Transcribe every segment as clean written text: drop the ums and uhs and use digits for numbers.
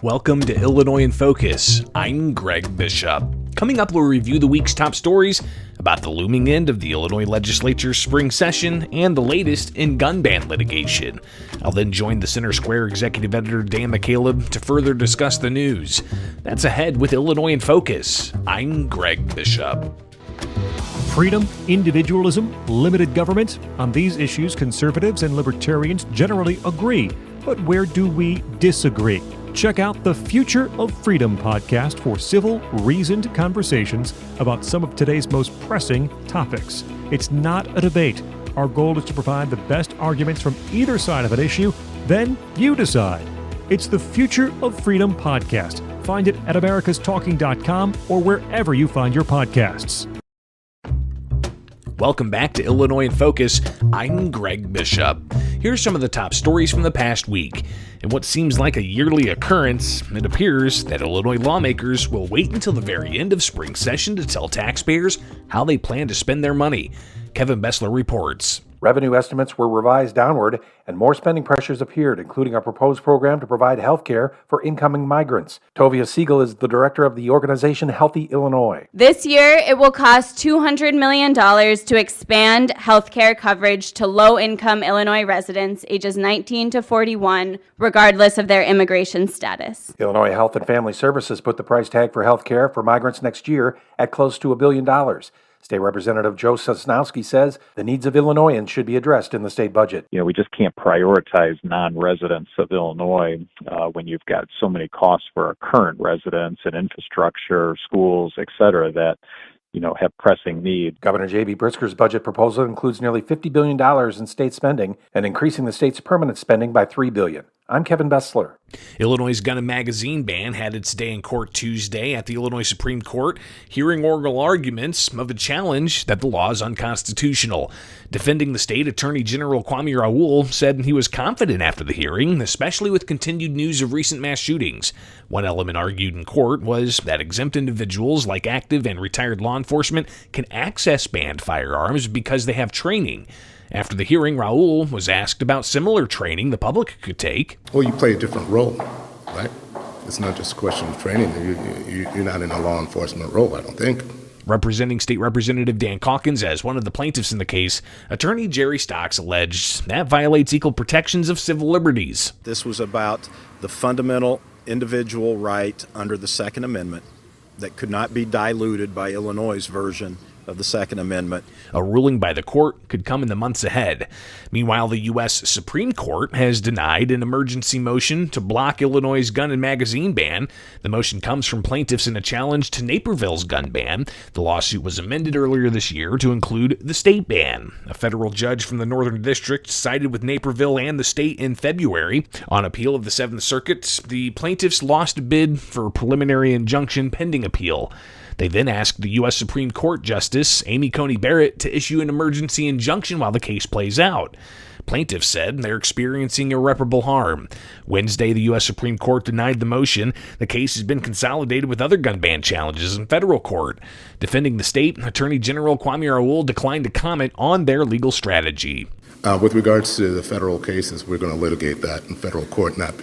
Welcome to Illinois in Focus. I'm Greg Bishop. Coming up, we'll review the week's top stories about the looming end of the Illinois Legislature's spring session and the latest in gun ban litigation. I'll then join the Center Square executive editor Dan McCaleb to further discuss the news. That's ahead with Illinois in Focus. I'm Greg Bishop. Freedom, individualism, limited government. On these issues, conservatives and libertarians generally agree. But where do we disagree? Check out the Future of Freedom podcast for civil, reasoned conversations about some of today's most pressing topics. It's not a debate. Our goal is to provide the best arguments from either side of an issue. Then you decide. It's the Future of Freedom podcast. Find it at americastalking.com or wherever you find your podcasts. Welcome back to Illinois in Focus. I'm Greg Bishop. Here's some of the top stories from the past week. In what seems like a yearly occurrence, it appears that Illinois lawmakers will wait until the very end of spring session to tell taxpayers how they plan to spend their money. Kevin Bessler reports. Revenue estimates were revised downward, and more spending pressures appeared, including a proposed program to provide health care for incoming migrants. Tovia Siegel is the director of the organization Healthy Illinois. This year, it will cost $200 million to expand health care coverage to low-income Illinois residents ages 19 to 41, regardless of their immigration status. Illinois Health and Family Services put the price tag for health care for migrants next year at close to $1 billion. State Representative Joe Sosnowski says the needs of Illinoisans should be addressed in the state budget. We just can't prioritize non-residents of Illinois when you've got so many costs for our current residents and infrastructure, schools, et cetera, that have pressing needs. Governor J.B. Pritzker's budget proposal includes nearly $50 billion in state spending and increasing the state's permanent spending by $3 billion. I'm Kevin Bessler. Illinois' gun and magazine ban had its day in court Tuesday at the Illinois Supreme Court, hearing oral arguments of a challenge that the law is unconstitutional. Defending the state, Attorney General Kwame Raoul said he was confident after the hearing, especially with continued news of recent mass shootings. One element argued in court was that exempt individuals like active and retired law enforcement can access banned firearms because they have training. After the hearing, Raoul was asked about similar training the public could take. Well, you play a different role, right? It's not just a question of training. You're not in a law enforcement role, I don't think. Representing State Representative Dan Calkins as one of the plaintiffs in the case, Attorney Jerry Stocks alleged that violates equal protections of civil liberties. This was about the fundamental individual right under the Second Amendment that could not be diluted by Illinois' version of the Second Amendment. A ruling by the court could come in the months ahead. Meanwhile, the U.S. Supreme Court has denied an emergency motion to block Illinois' gun and magazine ban. The motion comes from plaintiffs in a challenge to Naperville's gun ban. The lawsuit was amended earlier this year to include the state ban. A federal judge from the Northern District sided with Naperville and the state in February. On appeal of the Seventh Circuit, the plaintiffs lost a bid for a preliminary injunction pending appeal. They then asked the U.S. Supreme Court Justice Amy Coney Barrett to issue an emergency injunction while the case plays out. Plaintiffs said they're experiencing irreparable harm. Wednesday, the U.S. Supreme Court denied the motion. The case has been consolidated with other gun ban challenges in federal court. Defending the state, Attorney General Kwame Raoul declined to comment on their legal strategy. With regards to the federal cases, we're going to litigate that in federal court, not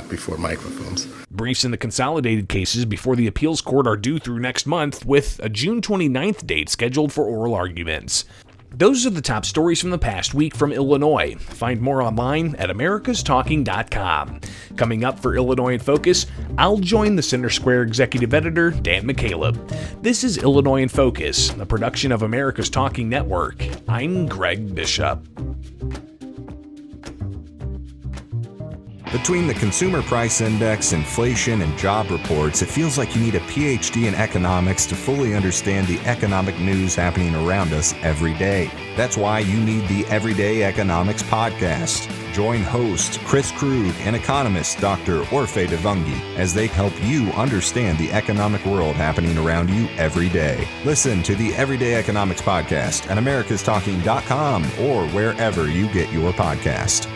before microphones. Briefs in the consolidated cases before the appeals court are due through next month, with a June 29th date scheduled for oral arguments. Those are the top stories from the past week from Illinois. Find more online at americastalking.com. Coming up for Illinois in Focus, I'll join the Center Square executive editor, Dan McCaleb. This is Illinois in Focus, a production of America's Talking Network. I'm Greg Bishop. Between the Consumer Price Index, inflation, and job reports, it feels like you need a PhD in economics to fully understand the economic news happening around us every day. That's why you need the Everyday Economics Podcast. Join host Chris Krug and economist Dr. Orphe Devungi as they help you understand the economic world happening around you every day. Listen to the Everyday Economics Podcast at americastalking.com or wherever you get your podcast.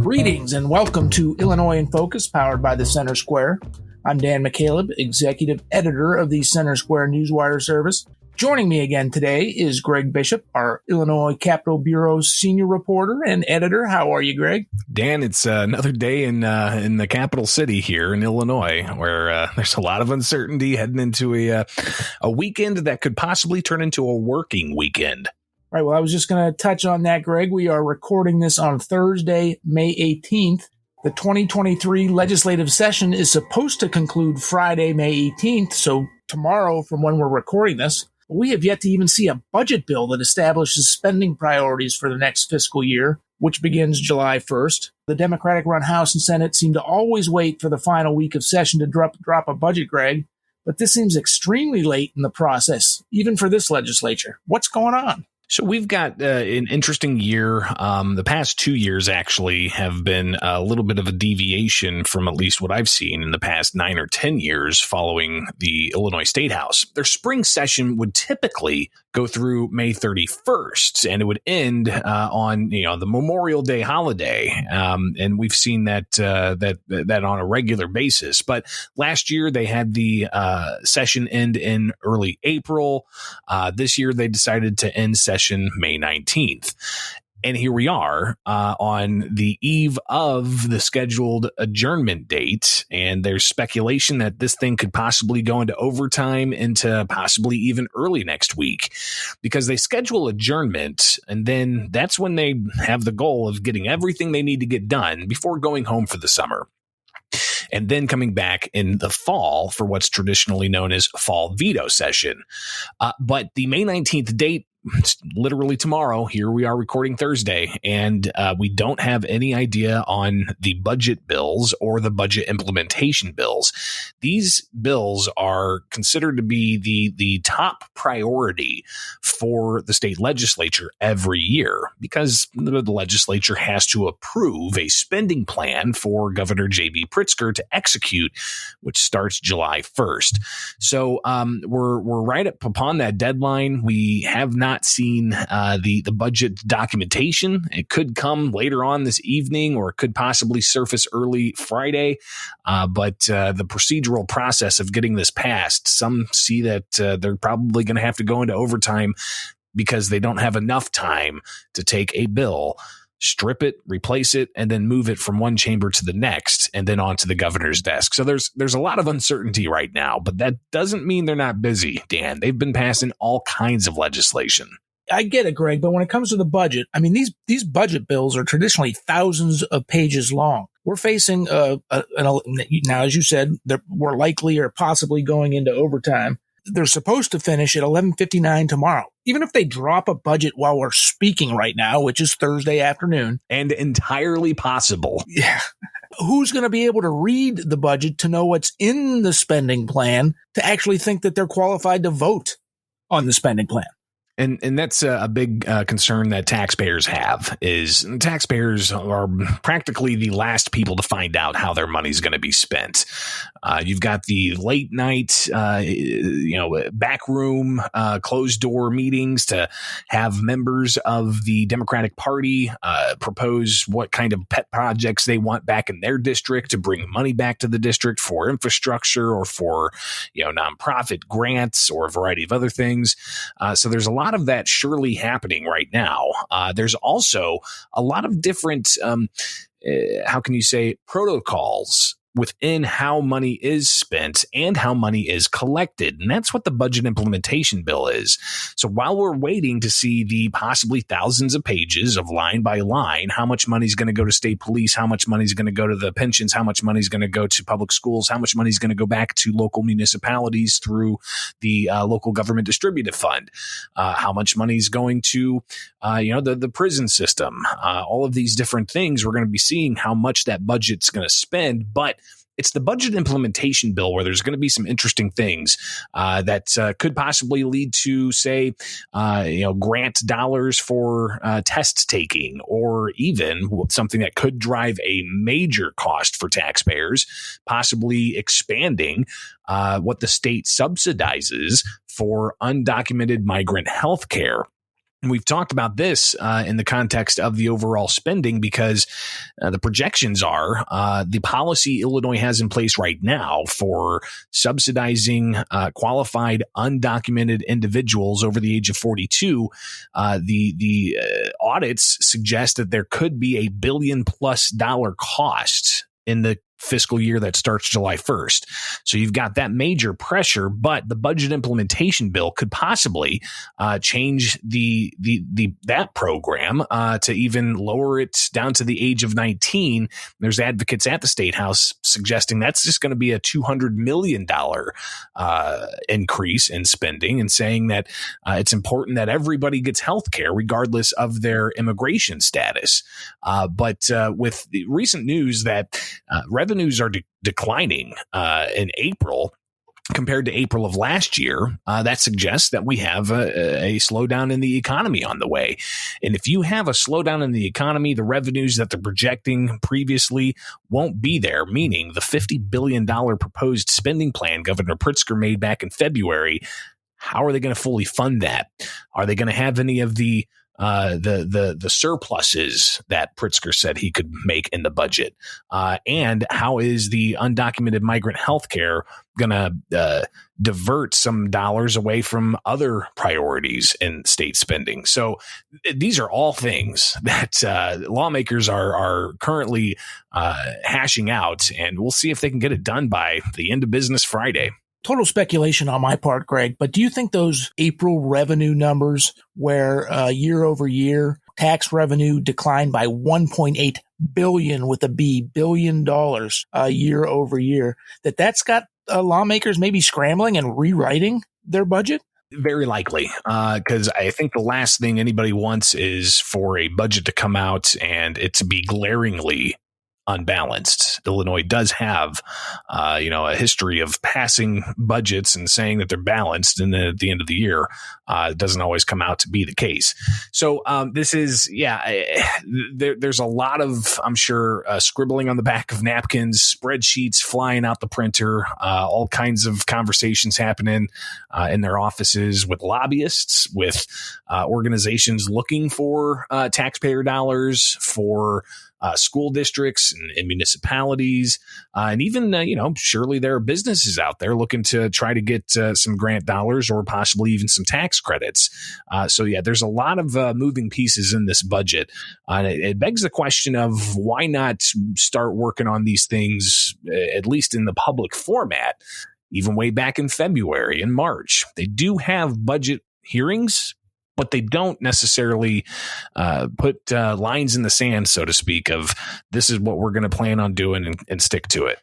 Greetings and welcome to Illinois in Focus, powered by the Center Square. I'm Dan McCaleb, executive editor of the Center Square Newswire service. Joining me again today is Greg Bishop, our Illinois Capitol Bureau's senior reporter and editor. How are you, Greg? Dan, it's another day in the capital city here in Illinois, where there's a lot of uncertainty heading into a weekend that could possibly turn into a working weekend. Right. Well, I was just going to touch on that, Greg. We are recording this on Thursday, May 18th. The 2023 legislative session is supposed to conclude Friday, May 18th. So tomorrow, from when we're recording this, we have yet to even see a budget bill that establishes spending priorities for the next fiscal year, which begins July 1st. The Democratic-run House and Senate seem to always wait for the final week of session to drop a budget, Greg. But this seems extremely late in the process, even for this legislature. What's going on? So we've got an interesting year. The past 2 years actually have been a little bit of a deviation from at least what I've seen in the past 9 or 10 years following the Illinois Statehouse. Their spring session would typically go through May 31st, and it would end on the Memorial Day holiday. And we've seen that on a regular basis. But last year they had the session end in early April. This year they decided to end session May 19th. And here we are on the eve of the scheduled adjournment date. And there's speculation that this thing could possibly go into overtime into possibly even early next week, because they schedule adjournment. And then that's when they have the goal of getting everything they need to get done before going home for the summer, and then coming back in the fall for what's traditionally known as fall veto session. But the May 19th date, it's literally tomorrow. Here we are recording Thursday, and we don't have any idea on the budget bills or the budget implementation bills. These bills are considered to be the top priority for the state legislature every year, because the legislature has to approve a spending plan for Governor J.B. Pritzker to execute, which starts July 1st. So we're right up upon that deadline. We have not seen the budget documentation. It could come later on this evening, or it could possibly surface early Friday. But the procedural process of getting this passed, some see that they're probably going to have to go into overtime because they don't have enough time to take a bill, strip it, replace it, and then move it from one chamber to the next, and then onto the governor's desk. So there's a lot of uncertainty right now, but that doesn't mean they're not busy, Dan. They've been passing all kinds of legislation. I get it, Greg, but when it comes to the budget, I mean, these budget bills are traditionally thousands of pages long. We're facing, now, as you said, we're likely or possibly going into overtime. They're supposed to finish at 11:59 tomorrow. Even if they drop a budget while we're speaking right now, which is Thursday afternoon. And entirely possible. Yeah. Who's going to be able to read the budget to know what's in the spending plan to actually think that they're qualified to vote on the spending plan? And that's a big concern that taxpayers have. Is taxpayers are practically the last people to find out how their money's going to be spent. You've got the late night, backroom, closed door meetings to have members of the Democratic Party propose what kind of pet projects they want back in their district to bring money back to the district for infrastructure or for nonprofit grants or a variety of other things. So there's a lot of that surely happening right now. There's also a lot of different, protocols within how money is spent and how money is collected. And that's what the budget implementation bill is. So while we're waiting to see the possibly thousands of pages of line by line, how much money is going to go to state police, how much money is going to go to the pensions, how much money is going to go to public schools, how much money is going to go back to local municipalities through the local government distributive fund, how much money is going to, the prison system, all of these different things, we're going to be seeing how much that budget's going to spend. But it's the budget implementation bill where there's going to be some interesting things that could possibly lead to, say, grant dollars for test taking, or even something that could drive a major cost for taxpayers, possibly expanding what the state subsidizes for undocumented migrant health care. And we've talked about this in the context of the overall spending because the projections are the policy Illinois has in place right now for subsidizing qualified undocumented individuals over the age of 42. The audits suggest that there could be $1 billion+ cost in the fiscal year that starts July 1st. So you've got that major pressure, but the budget implementation bill could possibly change that program to even lower it down to the age of 19. There's advocates at the Statehouse suggesting that's just going to be a $200 million increase in spending, and saying that it's important that everybody gets health care regardless of their immigration status. But with the recent news that revenues are declining in April compared to April of last year, that suggests that we have a slowdown in the economy on the way. And if you have a slowdown in the economy, the revenues that they're projecting previously won't be there, meaning the $50 billion proposed spending plan Governor Pritzker made back in February, how are they going to fully fund that? Are they going to have any of the surpluses that Pritzker said he could make in the budget? And how is the undocumented migrant health care going to divert some dollars away from other priorities in state spending? So these are all things that lawmakers are currently hashing out, and we'll see if they can get it done by the end of business Friday. Total speculation on my part, Greg, but do you think those April revenue numbers where year over year tax revenue declined by $1.8 billion with a B, $billion year over year, that's got lawmakers maybe scrambling and rewriting their budget? Very likely, because I think the last thing anybody wants is for a budget to come out and it to be glaringly unbalanced. Illinois does have, a history of passing budgets and saying that they're balanced, and then at the end of the year, it doesn't always come out to be the case. So this is, there's a lot of, I'm sure, scribbling on the back of napkins, spreadsheets flying out the printer, all kinds of conversations happening in their offices with lobbyists, with organizations looking for taxpayer dollars for school districts and municipalities, and even, surely there are businesses out there looking to try to get some grant dollars or possibly even some tax credits. There's a lot of moving pieces in this budget. It begs the question of why not start working on these things, at least in the public format, even way back in February and March. They do have budget hearings, but they don't necessarily put lines in the sand, so to speak, of this is what we're going to plan on doing and stick to it.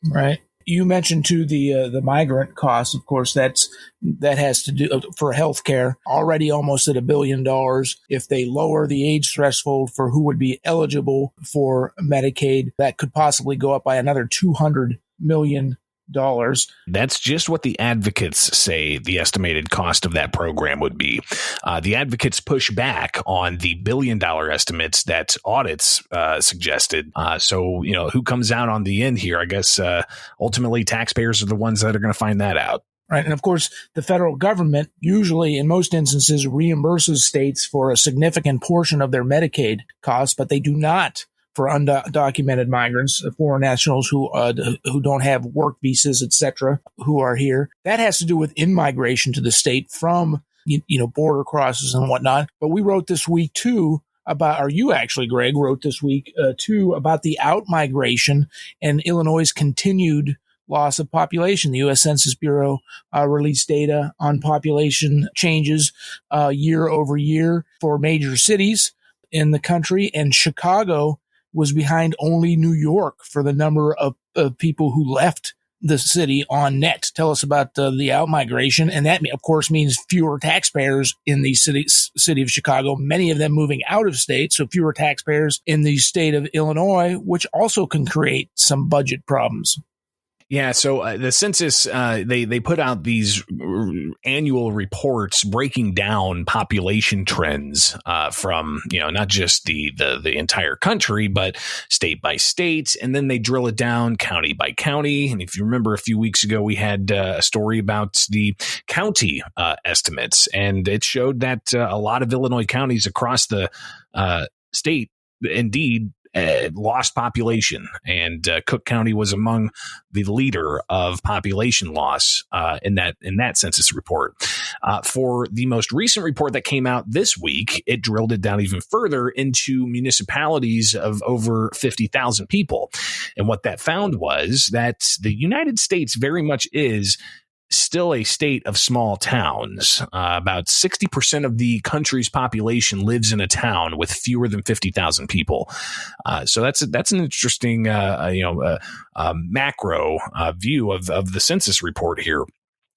Right. You mentioned too the migrant costs. Of course, that has to do for healthcare, already almost at $1 billion. If they lower the age threshold for who would be eligible for Medicaid, that could possibly go up by another $200 million. That's just what the advocates say the estimated cost of that program would be. The advocates push back on the $1 billion estimates that audits suggested. So who comes out on the end here? I guess ultimately taxpayers are the ones that are going to find that out. Right. And of course, the federal government usually, in most instances, reimburses states for a significant portion of their Medicaid costs, but they do not for undocumented migrants, foreign nationals who don't have work visas, etc., who are here. That has to do with in-migration to the state from, border crosses and whatnot. But we wrote this week, too, you actually, Greg, wrote this week, too, about the out-migration and Illinois' continued loss of population. The U.S. Census Bureau released data on population changes year over year for major cities in the country, and Chicago was behind only New York for the number of people who left the city on net. Tell us about the out-migration. And that, of course, means fewer taxpayers in the city of Chicago, many of them moving out of state, so fewer taxpayers in the state of Illinois, which also can create some budget problems. Yeah, so the census, they put out these annual reports breaking down population trends from, not just the entire country, but state by state. And then they drill it down county by county. And if you remember a few weeks ago, we had a story about the county estimates. And it showed that a lot of Illinois counties across the state indeed lost population, and Cook County was among the leader of population loss in that census report. For the most recent report that came out this week, it drilled it down even further into municipalities of over 50,000 people. And what that found was that the United States very much is still a state of small towns. About 60% of the country's population lives in a town with fewer than 50,000 people. So that's an interesting, macro view of the census report here.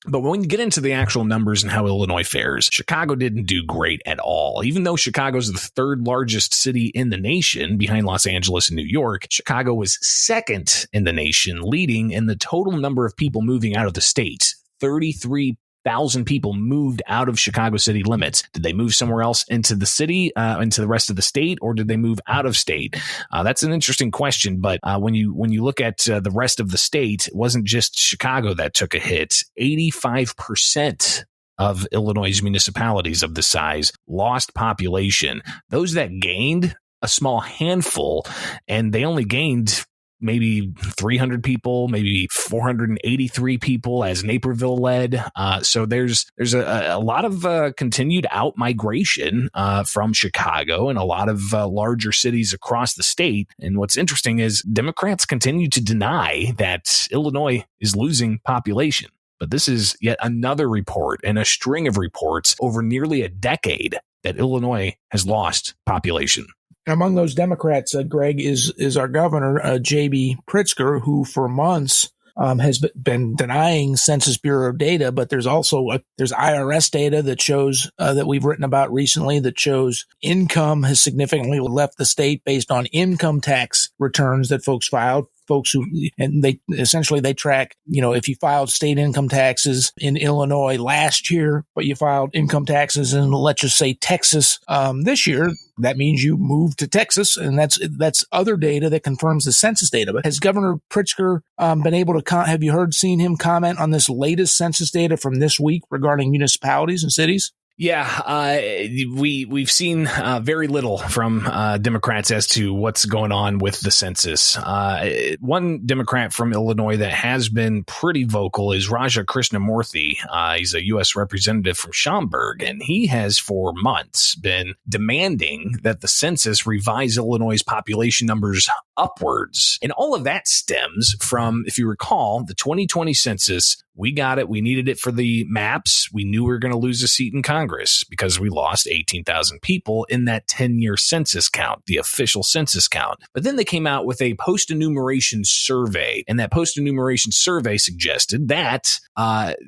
But when you get into the actual numbers and how Illinois fares, Chicago didn't do great at all. Even though Chicago is the third largest city in the nation behind Los Angeles and New York, Chicago was second in the nation, leading in the total number of people moving out of the state. 33,000 people moved out of Chicago city limits. Did they move somewhere else into the city, into the rest of the state, or did they move out of state? That's an interesting question. But when you look at the rest of the state, it wasn't just Chicago that took a hit. 85% of Illinois' municipalities of the size lost population. Those that gained, a small handful, and they only gained maybe 300 people, maybe 483 people as Naperville led. So there's a lot of continued out migration from Chicago and a lot of larger cities across the state. And what's interesting is Democrats continue to deny that Illinois is losing population. But this is yet another report and a string of reports over nearly a decade that Illinois has lost population. Among those Democrats, Greg, is our governor, J.B. Pritzker, who for months has been denying Census Bureau data, but there's also there's IRS data that shows that we've written about recently that shows income has significantly left the state based on income tax returns that folks filed. Folks who, and they essentially they track, if you filed state income taxes in Illinois last year, but you filed income taxes in, let's just say, Texas this year, that means you moved to Texas, and that's other data that confirms the census data. But has Governor Pritzker been able to have you seen him comment on this latest census data from this week regarding municipalities and cities? Yeah, we've seen very little from Democrats as to what's going on with the census. One Democrat from Illinois that has been pretty vocal is Raja Krishnamurthy. He's a U.S. representative from Schaumburg, and he has for months been demanding that the census revise Illinois' population numbers upwards. And all of that stems from, if you recall, the 2020 census. We got it. We needed it for the maps. We knew we were going to lose a seat in Congress because we lost 18,000 people in that 10-year census count, the official census count. But then they came out with a post-enumeration survey, and that post-enumeration survey suggested that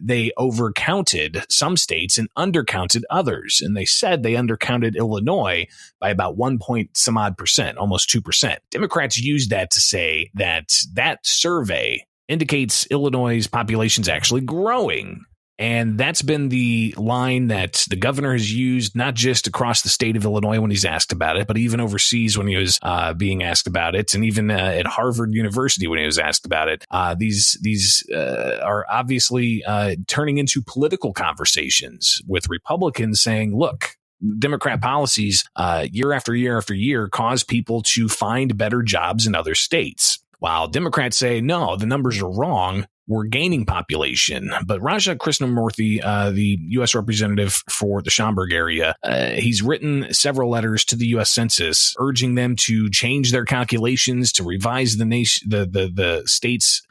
they overcounted some states and undercounted others. And they said they undercounted Illinois by about 1% almost 2%. Democrats used that to say that survey indicates Illinois' population is actually growing. And that's been the line that the governor has used, not just across the state of Illinois when he's asked about it, but even overseas when he was being asked about it, and even at Harvard University when he was asked about it. These are obviously turning into political conversations with Republicans saying, look, Democrat policies year after year after year cause people to find better jobs in other states. While Democrats say, no, the numbers are wrong, we're gaining population. But Raja Krishnamurthy, the U.S. representative for the Schaumburg area, he's written several letters to the U.S. Census urging them to change their calculations, to revise the state's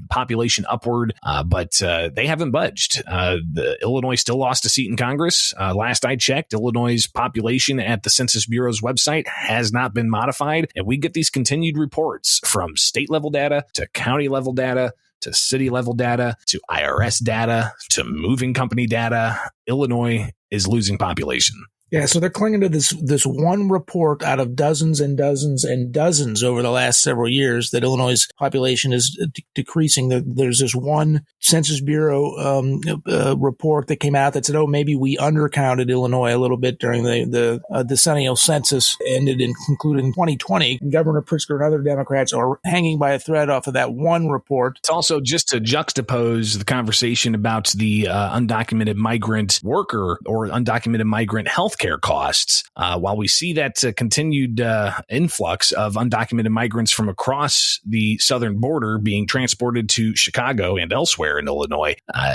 population upward, but they haven't budged. Illinois still lost a seat in Congress. Last I checked, Illinois' population at the Census Bureau's website has not been modified, and we get these continued reports from state-level data to county-level data to city-level data to IRS data to moving company data. Illinois is losing population. Yeah, so they're clinging to this one report out of dozens and dozens and dozens over the last several years that Illinois' population is decreasing. There's this one Census Bureau report that came out that said, maybe we undercounted Illinois a little bit during the decennial census ended and concluded in 2020. Governor Pritzker and other Democrats are hanging by a thread off of that one report. It's also just to juxtapose the conversation about the undocumented migrant worker or undocumented migrant healthcare costs. While we see that continued influx of undocumented migrants from across the southern border being transported to Chicago and elsewhere in Illinois,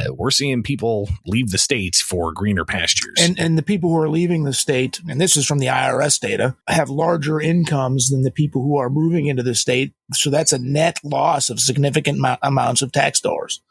we're seeing people leave the state for greener pastures. And the people who are leaving the state, and this is from the IRS data, have larger incomes than the people who are moving into the state. So that's a net loss of significant amounts of tax dollars.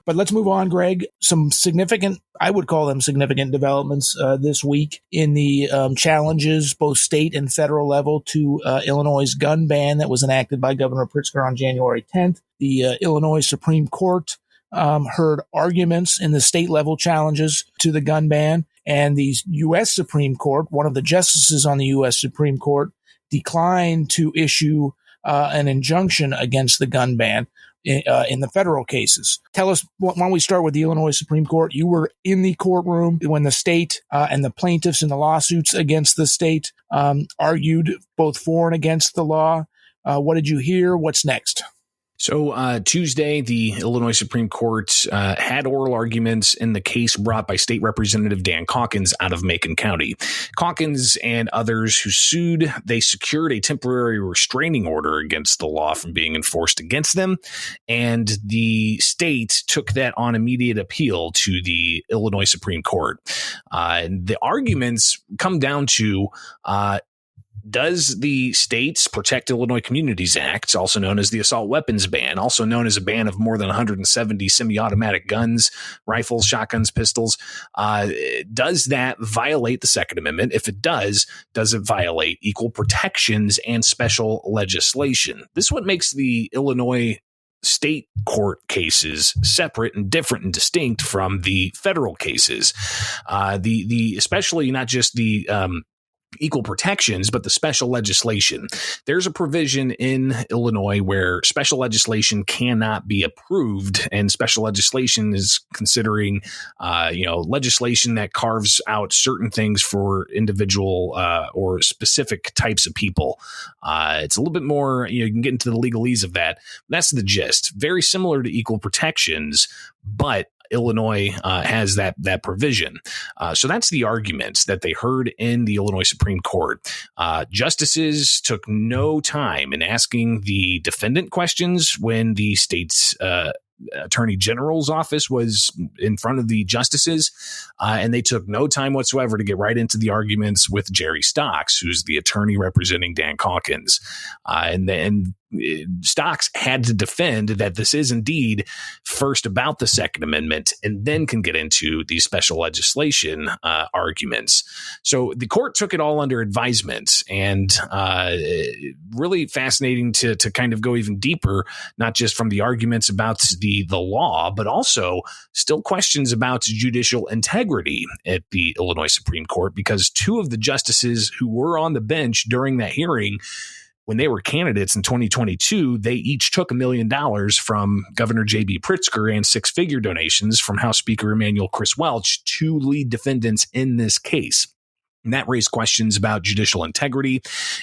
But let's move on, Greg. Some significant, I would call them significant developments this week in the challenges, both state and federal level, to Illinois' gun ban that was enacted by Governor Pritzker on January 10th. The Illinois Supreme Court heard arguments in the state level challenges to the gun ban. And the U.S. Supreme Court, one of the justices on the U.S. Supreme Court, declined to issue an injunction against the gun ban in the federal cases. Tell us, why don't we start with the Illinois Supreme Court? You were in the courtroom when the state and the plaintiffs in the lawsuits against the state argued both for and against the law. What did you hear? What's next? So Tuesday, the Illinois Supreme Court had oral arguments in the case brought by State Representative Dan Calkins out of Macon County. Calkins and others who sued, they secured a temporary restraining order against the law from being enforced against them, and the state took that on immediate appeal to the Illinois Supreme Court. The arguments come down to does the state's Protect Illinois Communities Act, also known as the assault weapons ban, also known as a ban of more than 170 semi-automatic guns, rifles, shotguns, pistols, does that violate the Second Amendment? If it does it violate equal protections and special legislation? This is what makes the Illinois state court cases separate and different and distinct from the federal cases. The especially not just the equal protections, but the special legislation. There's a provision in Illinois where special legislation cannot be approved, and special legislation is considering, legislation that carves out certain things for individual or specific types of people. It's a little bit more, you can get into the legalese of that. That's the gist. Very similar to equal protections, but Illinois has that provision. So that's the argument that they heard in the Illinois Supreme Court. Justices took no time in asking the defendant questions when the state's Attorney General's office was in front of the justices, and they took no time whatsoever to get right into the arguments with Jerry Stocks, who's the attorney representing Dan Calkins. And then Stocks had to defend that this is indeed first about the Second Amendment and then can get into these special legislation arguments. So the court took it all under advisement, and really fascinating to kind of go even deeper, not just from the arguments about the law, but also still questions about judicial integrity at the Illinois Supreme Court, because two of the justices who were on the bench during that hearing, when they were candidates in 2022, they each took $1 million from Governor J.B. Pritzker and six-figure donations from House Speaker Emanuel Chris Welch, two lead defendants in this case. And that raised questions about judicial integrity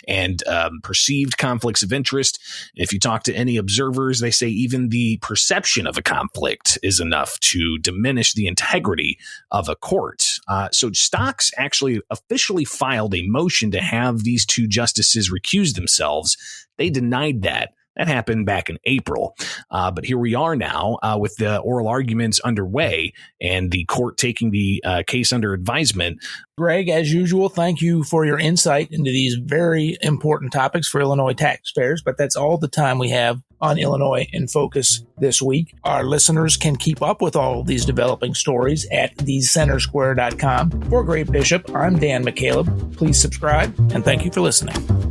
and perceived conflicts of interest. If you talk to any observers, they say even the perception of a conflict is enough to diminish the integrity of a court. So Stocks actually officially filed a motion to have these two justices recuse themselves. They denied that. That happened back in April. But here we are now with the oral arguments underway and the court taking the case under advisement. Greg, as usual, thank you for your insight into these very important topics for Illinois taxpayers. But that's all the time we have on Illinois in Focus this week. Our listeners can keep up with all of these developing stories at thecentersquare.com. For Greg Bishop, I'm Dan McCaleb. Please subscribe, and thank you for listening.